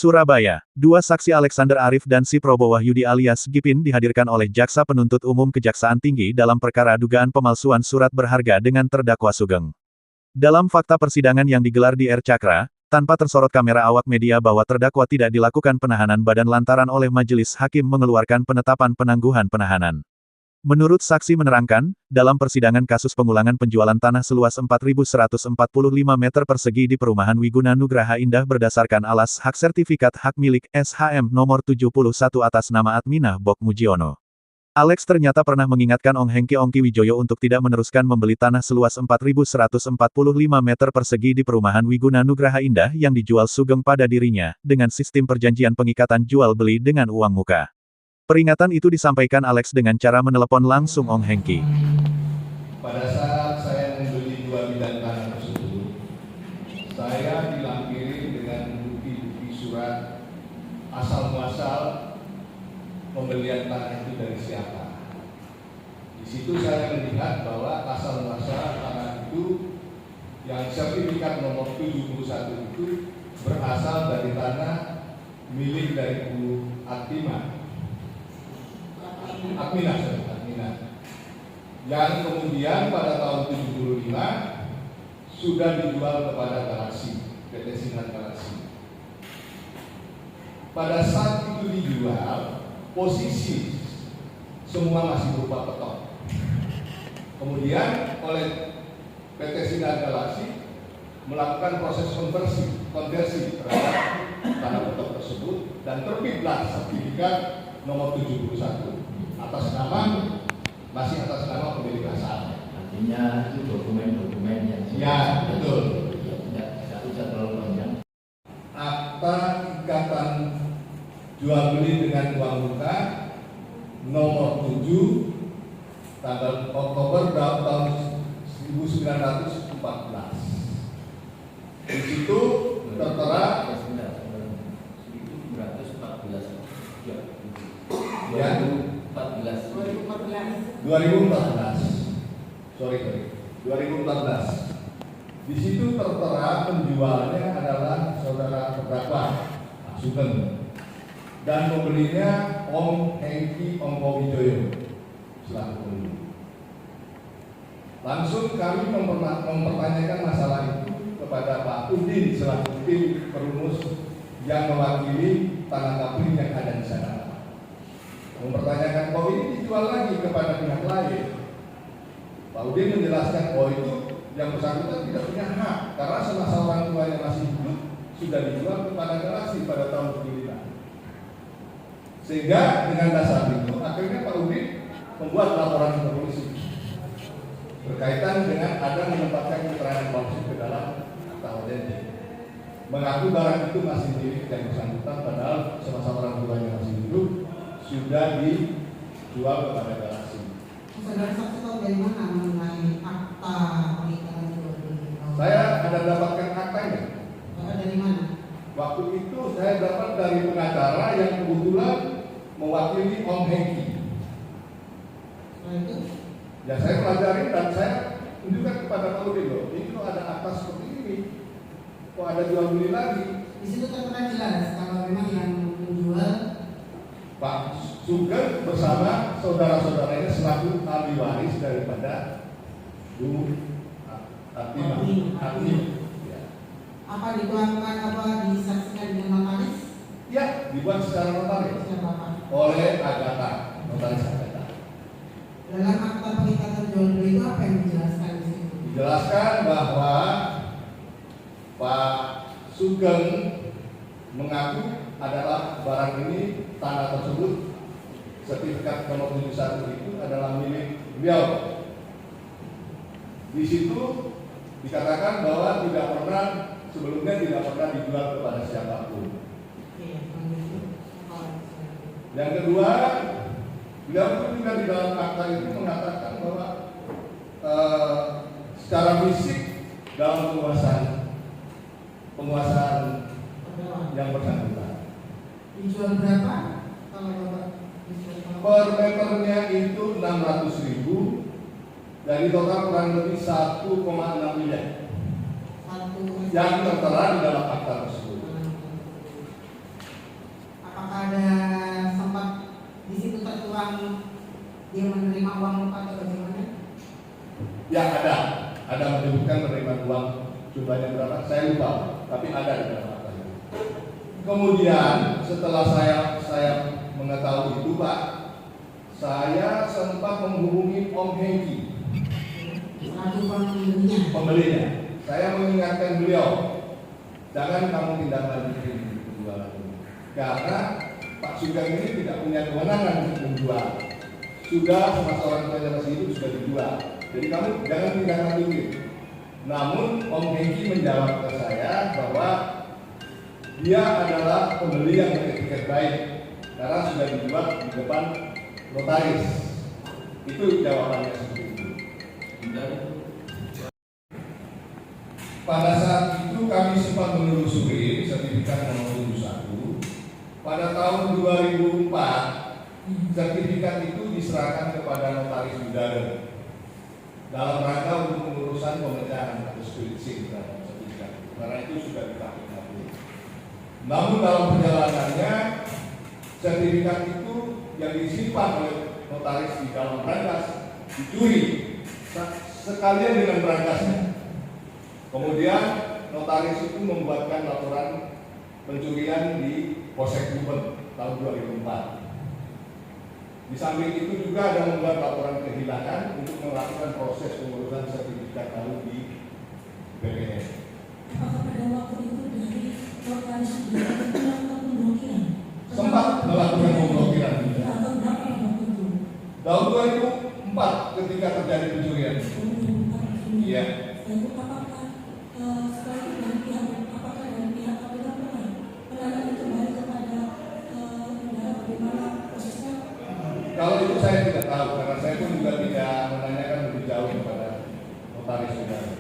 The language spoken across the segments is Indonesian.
Surabaya, dua saksi Alexander Arif dan Siprobo Wahyudi alias Gipin dihadirkan oleh Jaksa Penuntut Umum Kejaksaan Tinggi dalam perkara dugaan pemalsuan surat berharga dengan terdakwa Sugeng. Dalam fakta persidangan yang digelar di R Cakra, tanpa tersorot kamera awak media bahwa terdakwa tidak dilakukan penahanan badan lantaran oleh majelis hakim mengeluarkan penetapan penangguhan penahanan. Menurut saksi menerangkan, dalam persidangan kasus pengulangan penjualan tanah seluas 4.145 meter persegi di perumahan Wiguna Nugraha Indah berdasarkan alas hak sertifikat hak milik SHM nomor 71 atas nama Adminah Bok Mujiono. Alex ternyata pernah mengingatkan Ong Hengki Ongki Wijoyo untuk tidak meneruskan membeli tanah seluas 4.145 meter persegi di perumahan Wiguna Nugraha Indah yang dijual Sugeng pada dirinya, dengan sistem perjanjian pengikatan jual beli dengan uang muka. Peringatan itu disampaikan Alex dengan cara menelepon langsung Ong Hengki. Pada saat saya membeli 2 bidang tanah tersebut, saya dilampiri dengan bukti-bukti surat asal muasal pembelian tanah itu dari siapa. Di situ saya melihat bahwa asal muasal tanah itu yang sertifikat nomor 71 itu berasal dari tanah milik dari Bu Adminah, yang kemudian pada tahun 75 sudah dijual kepada Galaksi, PT Sinar Galaksi. Pada saat itu dijual, posisi semua masih berupa petok. Kemudian oleh PT Sinar Galaksi melakukan proses konversi terhadap tanah petok tersebut dan terbitlah sertifikat nomor 71 atas nama pemilik asal. Artinya itu dokumen-dokumen yang ya betul. Tidak terlalu panjang. Akta ikatan jual beli dengan uang muka nomor 7 tanggal Oktober tahun 1914. Di situ tertera 2014. Di situ tertera penjualnya adalah saudara terdakwa Sugeng dan pembelinya Ong Hengki Ongko Wijoyo selaku pembeli. Langsung kami mempertanyakan masalah itu kepada Pak Udin selaku tim perumus yang mewakili tanah kapling yang ada di sana. Mempertanyakan bahwa ini dijual lagi kepada pihak lain. Pak Udin menjelaskan bahwa itu yang bersangkutan tidak punya hak karena semasa orang tuanya masih hidup sudah dijual kepada Galaksi pada tahun 75. Sehingga dengan dasar itu akhirnya Pak Udin membuat laporan ke polisi berkaitan dengan ada menempatkan keterangan palsu ke dalam akta audenti. Mengaku barang itu masih milik yang bersangkutan padahal semasa orang tuanya masih hidup sudah dijual kepada Galaksi. Saudara saksi tahu dari mana mengenai akta pengikatan jual beli? Saya ada dapatkan aktanya. Dari mana? Waktu itu saya dapat dari pengacara yang kebetulan mewakili Ong Hengki. Setelah itu? Ya saya pelajari dan saya tunjukkan kepada Pak Udin loh. Ini loh ada akta seperti ini. Kok ada jual beli lagi? Di situ tertera jelas kalau memang yang menjual Pak Sugeng bersama saudara-saudaranya selaku ahli waris daripada Bu Adminah. Ya. Apa dituangkan disaksikan dengan notaris? Ya, dibuat secara notaris oleh Agatha, notaris Agatha. Dalam akta pengikatan jual beli itu apa yang dijelaskan di situ? Dijelaskan bahwa Pak Sugeng mengaku adalah barang ini tanah tersebut sertifikat nomor 71 itu adalah milik beliau. Di situ dikatakan bahwa sebelumnya tidak pernah dijual kepada siapapun. Yang kedua, beliau juga di dalam akta itu mengatakan bahwa secara fisik dalam penguasaan yang bersangkutan. Dijual berapa? Kalau Bapak per meternya itu 600.000 dari total kurang lebih 1,6 miliar yang tertera di dalam akta tersebut. ada sempat di situ tertuang dia menerima uang atau bagaimana? Ya ada menyebutkan menerima uang jumlahnya berapa, saya lupa, tapi ada di dalam akta. Kemudian setelah saya mengetahui itu Pak, saya sempat menghubungi Om Hengki, Selaku pembelinya. Saya mengingatkan beliau, jangan kamu tindak lanjuti penjualan ini, karena Pak Sugeng ini tidak punya kewenangan untuk menjual. Sudah semasa orang tuanya masih hidup sudah dijual. Jadi kamu jangan tindak lanjuti. Namun Om Hengki menjawab ke saya bahwa dia adalah pembeli yang beretiket baik karena sudah dijual di depan notaris. Itu jawabannya seperti itu. Pada saat itu kami sempat menelusuri sertifikat nomor 71. Pada tahun 2004, sertifikat itu diserahkan kepada notaris Udara dalam rangka untuk pengurusan pemecahan atau spirit seal terhadap sertifikat. Karena itu sudah diketahui. Namun dalam perjalanannya, sertifikat itu yang disimpan oleh notaris di dalam brankas dicuri sekalian dengan brankasnya. Kemudian notaris itu membuatkan laporan pencurian di Polsek Gubeng tahun 2004. Di samping itu juga ada membuat laporan kehilangan untuk melakukan proses pengurusan sertifikat baru di BPS. Apakah pada waktu itu dari notaris sudah melakukan pemblokiran? Sempat melakukan pemblokiran. Atau berapa waktu itu? Tahun 2004 ketika terjadi pencurian. Iya. Lalu apakah setelah itu dari pihak KPK pernah penanganan itu balik kepada negara bagaimana prosesnya? Kalau itu saya tidak tahu karena saya pun juga tidak menanyakan lebih jauh kepada notaris Udara.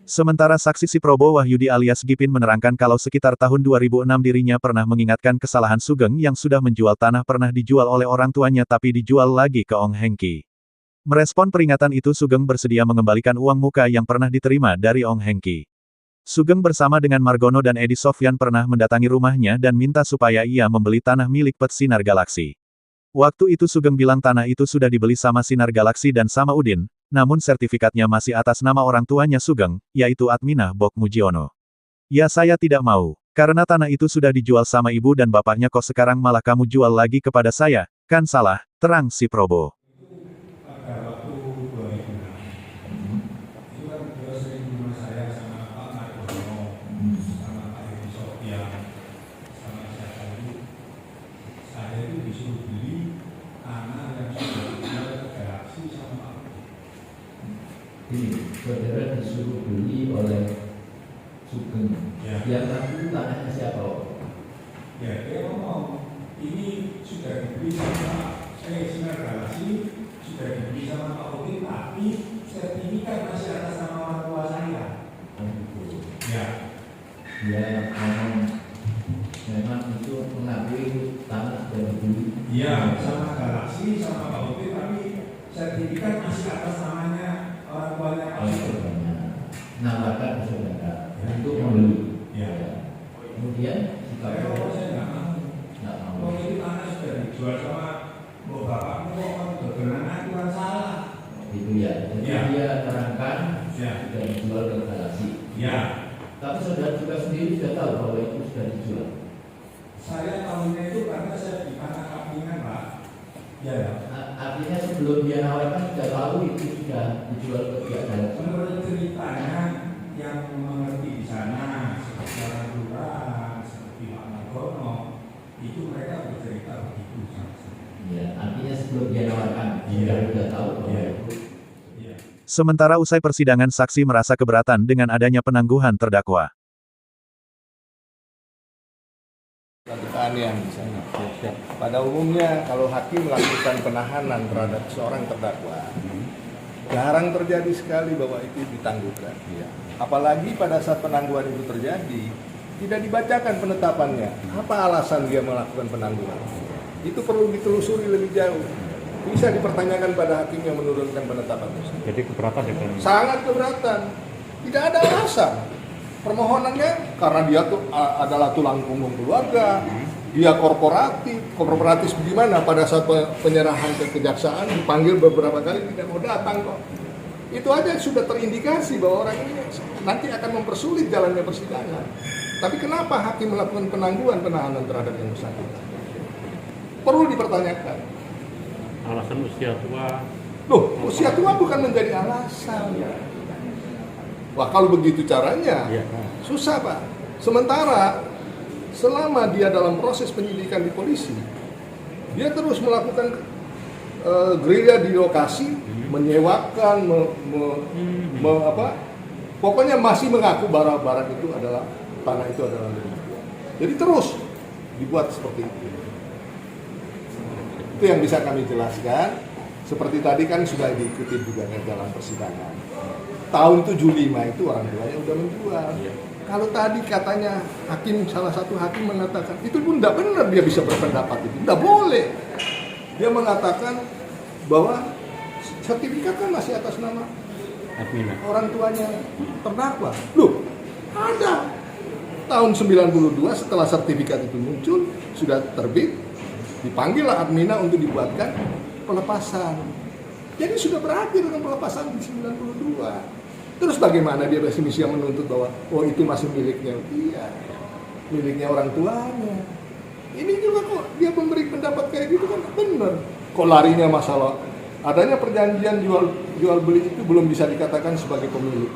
Sementara saksi Siprobo Wahyudi alias Gipin menerangkan kalau sekitar tahun 2006 dirinya pernah mengingatkan kesalahan Sugeng yang sudah menjual tanah pernah dijual oleh orang tuanya tapi dijual lagi ke Ong Hengki. Merespon peringatan itu Sugeng bersedia mengembalikan uang muka yang pernah diterima dari Ong Hengki. Sugeng bersama dengan Margono dan Edi Sofyan pernah mendatangi rumahnya dan minta supaya ia membeli tanah milik PT Sinar Galaksi. Waktu itu Sugeng bilang tanah itu sudah dibeli sama Sinar Galaksi dan sama Udin, namun sertifikatnya masih atas nama orang tuanya Sugeng, yaitu Adminah Bok Mujiono. Ya saya tidak mau, karena tanah itu sudah dijual sama ibu dan bapaknya kok sekarang malah kamu jual lagi kepada saya, kan salah, terang Siprobo. Pada waktu 2006 itu kan beliau sering di rumah saya sama Pak Margono, sama Pak Edi Sofyan, sama siapa itu. Saya itu disuruh beli tanah yang sudah dijual ke Galaksi sama Pak. Ini saudara disuruh beli oleh Sugeng. Ya. Yang satu tanahnya siapa? Ya dia ngomong ini sudah dibeli sama Sinar Galaksi, sudah dibeli sama Pak Udin, tapi sertifikat masih atas nama orang tua saya. Ya. Dia ngomong memang itu mengakui tanah sudah dibeli. Iya, sama Galaksi, sama Pak Udin, tapi sertifikat masih atas namanya orang tuanya Pak Udin. Nawarkan ke saudara untuk membeli. Ya. Kemudian Saya ngomong saya nggak mau. nggak mau. Kalau ini tanah sudah dijual sama mbok bapakmu kok kan berkenaan itu kan salah. Itu ya. Jadi Ya. dia terangkan Ya. sudah dijual ke Galaksi. Ya. Tapi saudara juga sendiri sudah tahu bahwa itu sudah dijual. Saya tahunya itu karena saya di tanah kampingan Pak. Ya. Artinya sebelum dia nawarkan sudah tahu itu sudah dijual ke pihak Galaksi. Menurut ceritanya yang mengerti di sana seperti orang lurah, seperti Pak Margono, itu mereka bercerita begitu sama saya. Ya, artinya sebelum dia nawarkan Iya. sudah tahu bahwa Iya. itu. Iya. Sementara usai persidangan saksi merasa keberatan dengan adanya penangguhan terdakwa. Satu keanehan di sana. Pada umumnya kalau hakim melakukan penahanan terhadap seorang terdakwa, jarang terjadi sekali bahwa itu ditangguhkan. Apalagi pada saat penangguhan itu terjadi, tidak dibacakan penetapannya. Apa alasan dia melakukan penangguhan? Itu perlu ditelusuri lebih jauh. Bisa dipertanyakan pada hakim yang menurunkan penetapan tersebut. Jadi keberatan dengan Sangat keberatan. Tidak ada alasan. Permohonannya karena dia tuh adalah tulang punggung keluarga, dia korporatif gimana pada saat penyerahan ke kejaksaan dipanggil beberapa kali tidak mau datang kok. Itu aja sudah terindikasi bahwa orang ini nanti akan mempersulit jalannya persidangan. Tapi kenapa hakim melakukan penangguhan penahanan terhadap yang bersangkutan? Perlu dipertanyakan. Alasan usia tua. Loh, usia tua bukan menjadi alasan. Wah, kalau begitu caranya, susah Pak. Sementara, selama dia dalam proses penyidikan di polisi, dia terus melakukan gerilya di lokasi, menyewakan, pokoknya masih mengaku barang-barang itu adalah, tanah itu adalah milik dia. Jadi terus dibuat seperti itu. Itu yang bisa kami jelaskan. Seperti tadi kan sudah diikuti juga dalam persidangan. Tahun 75 itu orang tuanya udah menjual. Kalau tadi katanya salah satu hakim mengatakan, itu pun tidak benar dia bisa berpendapat itu. Tidak boleh. Dia mengatakan bahwa sertifikat kan masih atas nama orang tuanya terdakwa. Loh, ada. Tahun 92 setelah sertifikat itu muncul, sudah terbit, dipanggillah Admina untuk dibuatkan pelepasan. Jadi sudah berakhir dengan pelepasan di 92. Terus bagaimana dia masih bisa menuntut bahwa itu masih miliknya? Iya, miliknya orang tuanya. Ini juga kok dia memberi pendapat kayak gitu kan benar. Kok larinya masalah adanya perjanjian jual beli itu belum bisa dikatakan sebagai pemilik.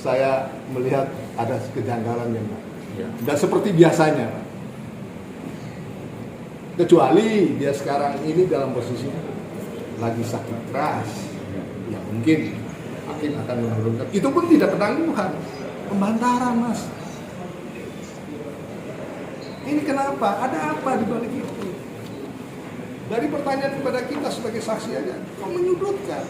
Saya melihat ada kejanggalan yang tidak seperti biasanya, Pak. Kecuali dia sekarang ini dalam posisi lagi sakit keras, ya mungkin hakim akan menurunkan. Itu pun tidak penangguhan, pembantaran Mas. Ini kenapa? Ada apa di balik itu? Dari pertanyaan kepada kita sebagai saksi aja, kok menyudutkan?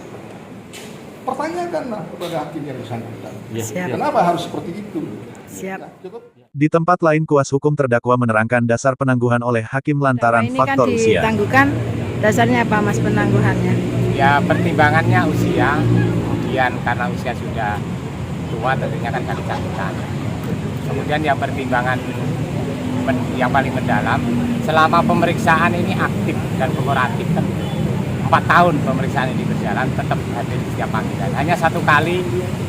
Pertanyakanlah kepada hakim yang bersangkutan. Kenapa harus seperti itu? Siap. Nah, cukup. Di tempat lain kuasa hukum terdakwa menerangkan dasar penangguhan oleh hakim lantaran faktor ini kan usia. ditangguhkan, dasarnya apa Mas penangguhannya? Ya pertimbangannya usia, kemudian karena usia sudah tua tentunya kan kali catatan. Kemudian yang pertimbangan yang paling mendalam, selama pemeriksaan ini aktif dan kooperatif, 4 tahun pemeriksaan ini berjalan, tetap hadir di setiap panggilan. Hanya 1 kali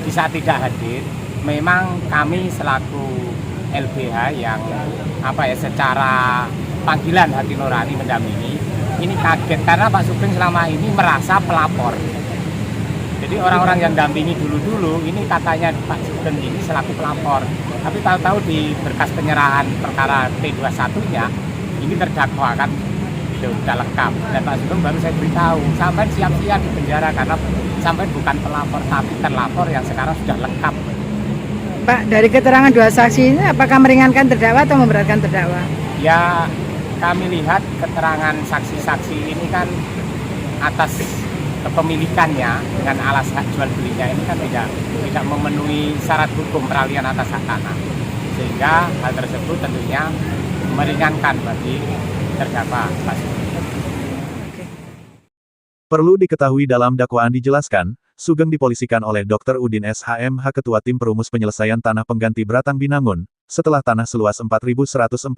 di saat tidak hadir, memang kami selaku LBH yang secara panggilan hati nurani mendampingi, ini kaget karena Pak Sugeng selama ini merasa pelapor. Jadi orang-orang yang dampingi dulu-dulu ini katanya Pak Sugeng ini selaku pelapor, tapi tahu-tahu di berkas penyerahan perkara P21-nya ini terdakwa kan sudah lengkap, dan Pak Sugeng baru saya beritahu sampai siap-siap di penjara karena sampai bukan pelapor tapi terlapor yang sekarang sudah lengkap. Pak, dari keterangan 2 saksi ini apakah meringankan terdakwa atau memberatkan terdakwa? Ya, kami lihat keterangan saksi-saksi ini kan atas kepemilikannya dengan alas hak jual belinya ini kan tidak memenuhi syarat hukum peralihan atas hak tanah, sehingga hal tersebut tentunya meringankan bagi terdakwa. Perlu diketahui dalam dakwaan dijelaskan, Sugeng dipolisikan oleh Dr. Udin SHMH Ketua Tim Perumus Penyelesaian Tanah Pengganti Beratang Binangun, setelah tanah seluas 4.145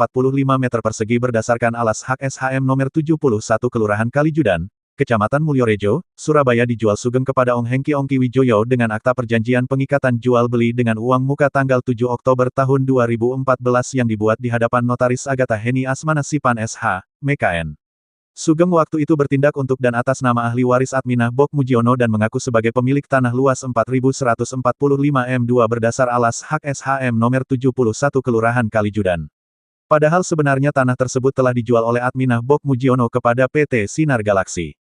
meter persegi berdasarkan alas hak SHM nomor 71 Kelurahan Kalijudan, Kecamatan Mulyorejo, Surabaya dijual Sugeng kepada Ong Hengki Ongki Wijoyo dengan akta perjanjian pengikatan jual beli dengan uang muka tanggal 7 Oktober tahun 2014 yang dibuat di hadapan Notaris Agatha Heni Asmana Sipan SH, MKN. Sugeng waktu itu bertindak untuk dan atas nama ahli waris Adminah Bok Mujiono dan mengaku sebagai pemilik tanah luas 4.145 m2 berdasar alas hak SHM nomor 71 Kelurahan Kalijudan. Padahal sebenarnya tanah tersebut telah dijual oleh Adminah Bok Mujiono kepada PT Sinar Galaksi.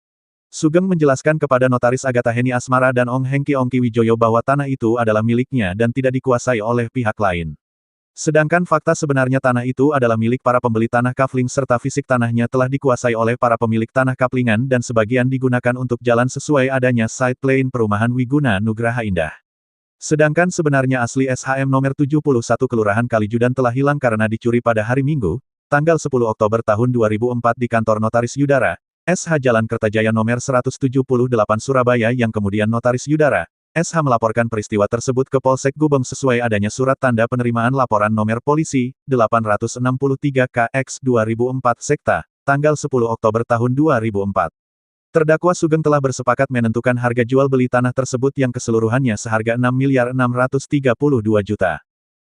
Sugeng menjelaskan kepada Notaris Agatha Heni Asmara dan Ong Hengki Ongki Wijoyo bahwa tanah itu adalah miliknya dan tidak dikuasai oleh pihak lain. Sedangkan fakta sebenarnya tanah itu adalah milik para pembeli tanah kafling serta fisik tanahnya telah dikuasai oleh para pemilik tanah kaplingan dan sebagian digunakan untuk jalan sesuai adanya site plan perumahan Wiguna Nugraha Indah. Sedangkan sebenarnya asli SHM nomor 71 Kelurahan Kalijudan telah hilang karena dicuri pada hari Minggu, tanggal 10 Oktober tahun 2004 di kantor Notaris Yudara, SH Jalan Kertajaya nomor 178 Surabaya yang kemudian Notaris Yudara, SH melaporkan peristiwa tersebut ke Polsek Gubeng sesuai adanya surat tanda penerimaan laporan nomor polisi 863-KX-2004 Sekta, tanggal 10 Oktober tahun 2004. Terdakwa Sugeng telah bersepakat menentukan harga jual beli tanah tersebut yang keseluruhannya seharga 6.632 juta.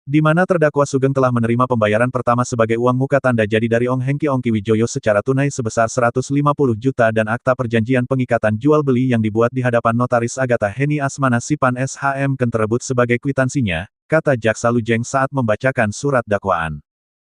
Di mana terdakwa Sugeng telah menerima pembayaran pertama sebagai uang muka tanda jadi dari Ong Hengki Ongki Wijoyo secara tunai sebesar 150 juta dan akta perjanjian pengikatan jual beli yang dibuat di hadapan Notaris Agatha Heni Asmana Sipan SHM tersebut sebagai kwitansinya, kata Jaksa Lujeng saat membacakan surat dakwaan.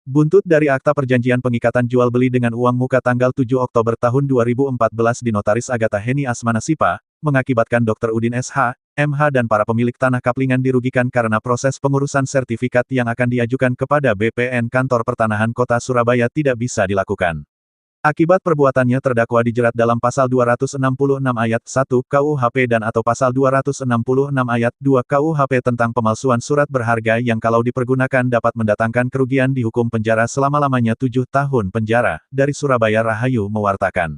Buntut dari akta perjanjian pengikatan jual beli dengan uang muka tanggal 7 Oktober tahun 2014 di Notaris Agatha Heni Asmana Sipa, mengakibatkan Dr. Udin SH, MH dan para pemilik tanah Kaplingan dirugikan karena proses pengurusan sertifikat yang akan diajukan kepada BPN Kantor Pertanahan Kota Surabaya tidak bisa dilakukan. Akibat perbuatannya terdakwa dijerat dalam pasal 266 ayat 1 KUHP dan atau pasal 266 ayat 2 KUHP tentang pemalsuan surat berharga yang kalau dipergunakan dapat mendatangkan kerugian dihukum penjara selama-lamanya 7 tahun penjara, dari Surabaya Rahayu mewartakan.